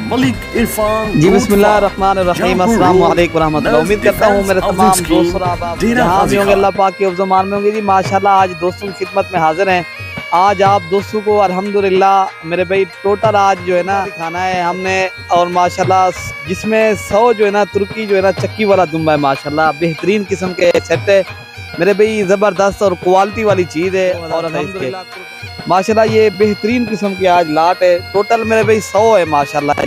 मलिक इरफान जी बिस्मिल्लाहिर्रहमानिर्रहीम, अस्सलाम वालेकुम रहमतुल्लाह। उम्मीद करता हूँ मेरे तमाम दोस्त आप जहाँ भी होंगे अल्लाह पाक के हिफ्ज़-ओ-मान में होंगे। जी माशाल्लाह आज दोस्तों की खिदमत में हाजिर हैं। आज आप दोस्तों को अल्हम्दुलिल्लाह मेरे भाई टोटल आज जो है ना खाना है हमने, और माशाल्लाह जिसमें 100 जो है ना तुर्की जो है ना चक्की वाला दुम्बा है। माशाल्लाह बेहतरीन किस्म के सेट है मेरे भाई, ज़बरदस्त और क्वालिटी वाली चीज़ है। और अल्हम्दुलिल्लाह माशाल्लाह ये बेहतरीन किस्म की आज लाट है। टोटल मेरे भाई 100 है माशाल्लाह।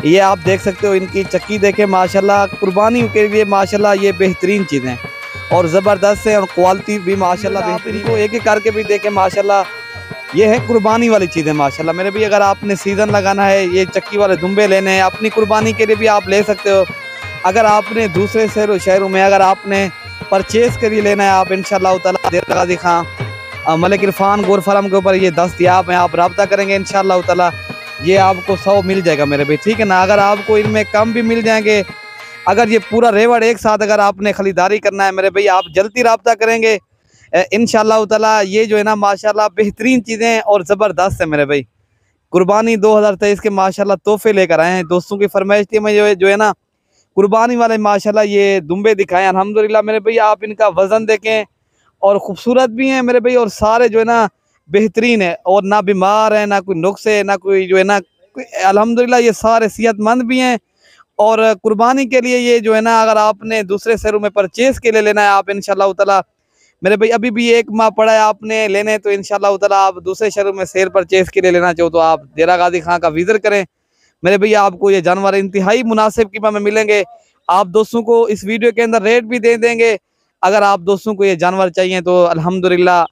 ये आप देख सकते हो, इनकी चक्की देखें माशाल्लाह, कुर्बानी के लिए माशाल्लाह ये बेहतरीन चीज़ें और ज़बरदस्त है और क्वालिटी भी माशाल्लाह बेहतरीन। को एक एक करके भी देखें माशाल्लाह, ये है कुर्बानी वाली चीज़ें माशाल्लाह मेरे भी। अगर आपने सीज़न लगाना है, ये चक्की वाले दुम्बे लेने हैं अपनी कुर्बानी के लिए भी आप ले सकते हो। अगर आपने दूसरे शहरों में अगर आपने परचेज़ के लिए लेना है, आप इंशाअल्लाह ताला देर गाजी खां मलिक इरफान गोर फार्म के ऊपर ये दस्तयाब हैं। आप रब्ता करेंगे इंशाअल्लाह ताला ये आपको 100 मिल जाएगा मेरे भाई, ठीक है ना। अगर आपको इनमें कम भी मिल जाएंगे, अगर ये पूरा रेवड़ एक साथ अगर आपने खरीदारी करना है मेरे भाई, आप जल्दी रब्ता करेंगे इंशाअल्लाह ताला। ये जो है ना माशाल्लाह बेहतरीन चीज़ें और ज़बरदस्त है मेरे भाई। कुर्बानी 2023 के माशाल्लाह तोहफे लेकर आए हैं। दोस्तों की फरमाइश थी मैं जो है ना कुर्बानी वाले माशाल्लाह ये दुम्बे दिखाएं अल्हम्दुलिल्लाह मेरे भाई। आप इनका वज़न देखें और ख़ूबसूरत भी हैं मेरे भाई, और सारे जो है ना बेहतरीन है और ना बीमार है, ना कोई नुक्स है, ना कोई जो है ना अल्हम्दुलिल्लाह ये सारे सेहतमंद भी हैं। और कुर्बानी के लिए ये जो है ना अगर आपने दूसरे शहरों में परचेज़ के लिए लेना है, आप इंशाअल्लाह ताला मेरे भाई अभी भी 1 माह पड़ा है आपने लेने, तो इंशाअल्लाह ताला आप दूसरे शहरों में शेयर परचेज़ के लिए लेना चाहो तो आप देरा गाजी खां का विज़िट करें मेरे भैया। आपको ये जानवर इंतहाई मुनासिब कीमत में मिलेंगे। आप दोस्तों को इस वीडियो के अंदर रेट भी दे देंगे। अगर आप दोस्तों को ये जानवर चाहिए तो अल्हम्दुलिल्लाह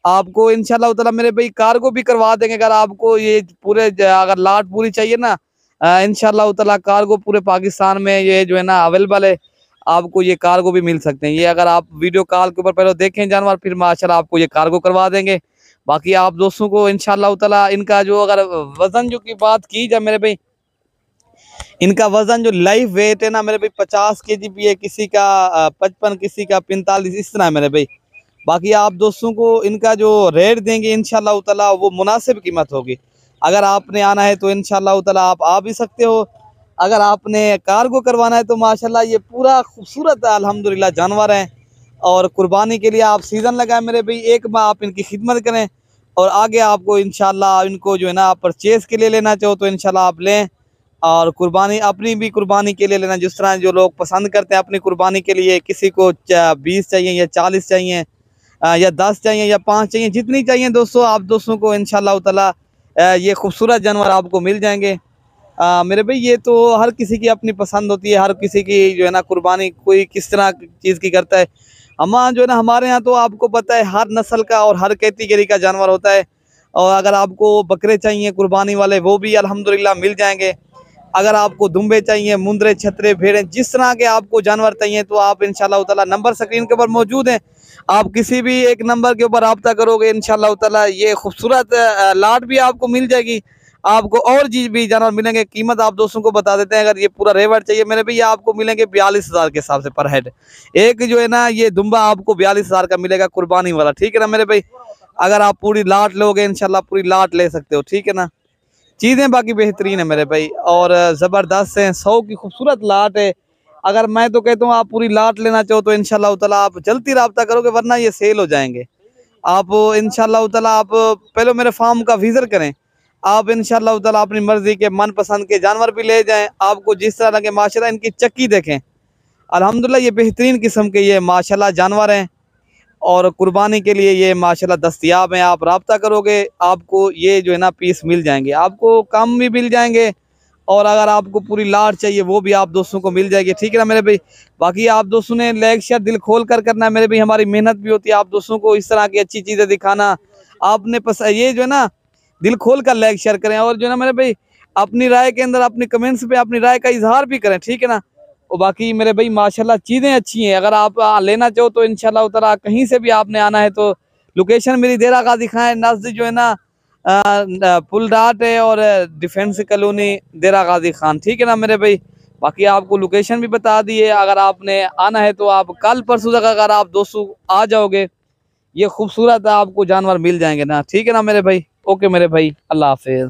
आपको इंशाअल्लाह ताला मेरे भाई कार्गो भी करवा देंगे। अगर आपको ये पूरे अगर लाट पूरी चाहिए ना इंशाअल्लाह ताला कार्गो पूरे पाकिस्तान में ये जो है ना अवेलेबल है। आपको ये कार्गो भी मिल सकते हैं। ये अगर आप वीडियो कॉल के ऊपर पहले देखें जानवर, फिर माशाल्लाह आपको ये कार्गो करवा देंगे। बाकी आप दोस्तों को इंशाअल्लाह ताला इनका जो अगर वज़न जो की बात की जाए मेरे भाई, इनका वज़न जो लाइव वेट है ना मेरे भाई 50 kg भी है, किसी का 55, किसी का 45, इस तरह है मेरे भाई। बाकी आप दोस्तों को इनका जो रेट देंगे इंशाअल्लाह ताला वो मुनासिब कीमत होगी। अगर आपने आना है तो इंशाअल्लाह ताला आप आ भी सकते हो। अगर आपने कार्गो करवाना है तो माशाल्लाह ये पूरा खूबसूरत अल्हम्दुलिल्लाह जानवर हैं और कुर्बानी के लिए आप सीज़न लगाएं मेरे भाई। 1 माह आप इनकी खिदमत करें और आगे आपको इंशाअल्लाह इनको जो है ना परचेज़ के लिए लेना चाहो तो इंशाअल्लाह आप लें, और कुर्बानी अपनी भी कुर्बानी के लिए लेना। जिस तरह जो लोग पसंद करते हैं अपनी कुर्बानी के लिए, किसी को 20 चाहिए या 40 चाहिए या 10 चाहिए या 5 चाहिए, जितनी चाहिए दोस्तों आप दोस्तों को इंशाअल्लाह ताला ये खूबसूरत जानवर आपको मिल जाएंगे मेरे भाई। ये तो हर किसी की अपनी पसंद होती है, हर किसी की जो है ना कुर्बानी कोई किस तरह चीज़ की करता है। जो है ना हमारे यहाँ तो आपको पता है हर नस्ल का और हर कैटेगरी का जानवर होता है। और अगर आपको बकरे चाहिए कुर्बानी वाले वो भी अल्हम्दुलिल्लाह मिल जाएंगे। अगर आपको दुम्बे चाहिए, मुंदरे, छतरे, भेड़ें, जिस तरह के आपको जानवर चाहिए तो आप इंशाअल्लाह ताला नंबर स्क्रीन के ऊपर मौजूद हैं। आप किसी भी एक नंबर के ऊपर रब्ता करोगे इंशाअल्लाह ताला ये खूबसूरत लाट भी आपको मिल जाएगी। आपको और चीज़ भी जानवर मिलेंगे। कीमत आप दोस्तों को बता देते हैं। अगर ये पूरा रेवड़ चाहिए मेरे भैया आपको मिलेंगे 42,000 के हिसाब से पर हेड। एक जो है ना ये दुम्बा आपको 42,000 का मिलेगा कुर्बानी वाला, ठीक है ना मेरे भाई। अगर आप पूरी लाट लोगे इंशाअल्लाह पूरी लाट ले सकते हो, ठीक है ना। चीज़ें बाकी बेहतरीन है मेरे भाई और ज़बरदस्त हैं। 100 की खूबसूरत लाट है। अगर मैं तो कहता हूँ आप पूरी लाट लेना चाहो तो इंशाअल्लाह ताला आप जल्दी रब्ता करोगे, वरना ये सेल हो जाएंगे। आप इंशाअल्लाह ताला आप पहले मेरे फार्म का विज़िट करें। आप इंशाअल्लाह ताला अपनी मर्ज़ी के मनपसंद के जानवर भी ले जाएँ, आपको जिस तरह लगे। माशाल्लाह इनकी चक्की देखें अल्हम्दुलिल्लाह ये बेहतरीन किस्म के ये माशाल्लाह जानवर हैं और कुर्बानी के लिए ये माशाल्लाह दस्तयाब हैं। आप रब्ता करोगे आपको ये जो है ना पीस मिल जाएंगे, आपको कम भी मिल जाएंगे और अगर आपको पूरी लाट चाहिए वो भी आप दोस्तों को मिल जाएगी, ठीक है ना मेरे भाई। बाकी आप दोस्तों ने लाइक शेयर दिल खोल कर करना है मेरे भाई। हमारी मेहनत भी होती है आप दोस्तों को इस तरह की अच्छी चीज़ें दिखाना। आपने ये जो है ना दिल खोल कर लाइक शेयर करें और जो है ना मेरे भाई अपनी राय के अंदर अपनी कमेंट्स पे अपनी राय का इजहार भी करें, ठीक है ना। और बाकी मेरे भाई माशाल्लाह चीज़ें अच्छी हैं। अगर आप लेना चाहो तो इंशाअल्लाह ताला कहीं से भी आपने आना है तो लोकेशन मेरी देरा गाजी खां है, नज़दीक जो है ना पुल डाट है और डिफेंस कॉलोनी देरा गाजी खान, ठीक है ना मेरे भाई। बाकी आपको लोकेशन भी बता दी है। अगर आपने आना है तो आप कल परसों तक अगर आप दोस्तों आ जाओगे ये खूबसूरत आपको जानवर मिल जाएंगे ना, ठीक है ना मेरे भाई। ओके मेरे भाई, अल्लाह हाफिज़।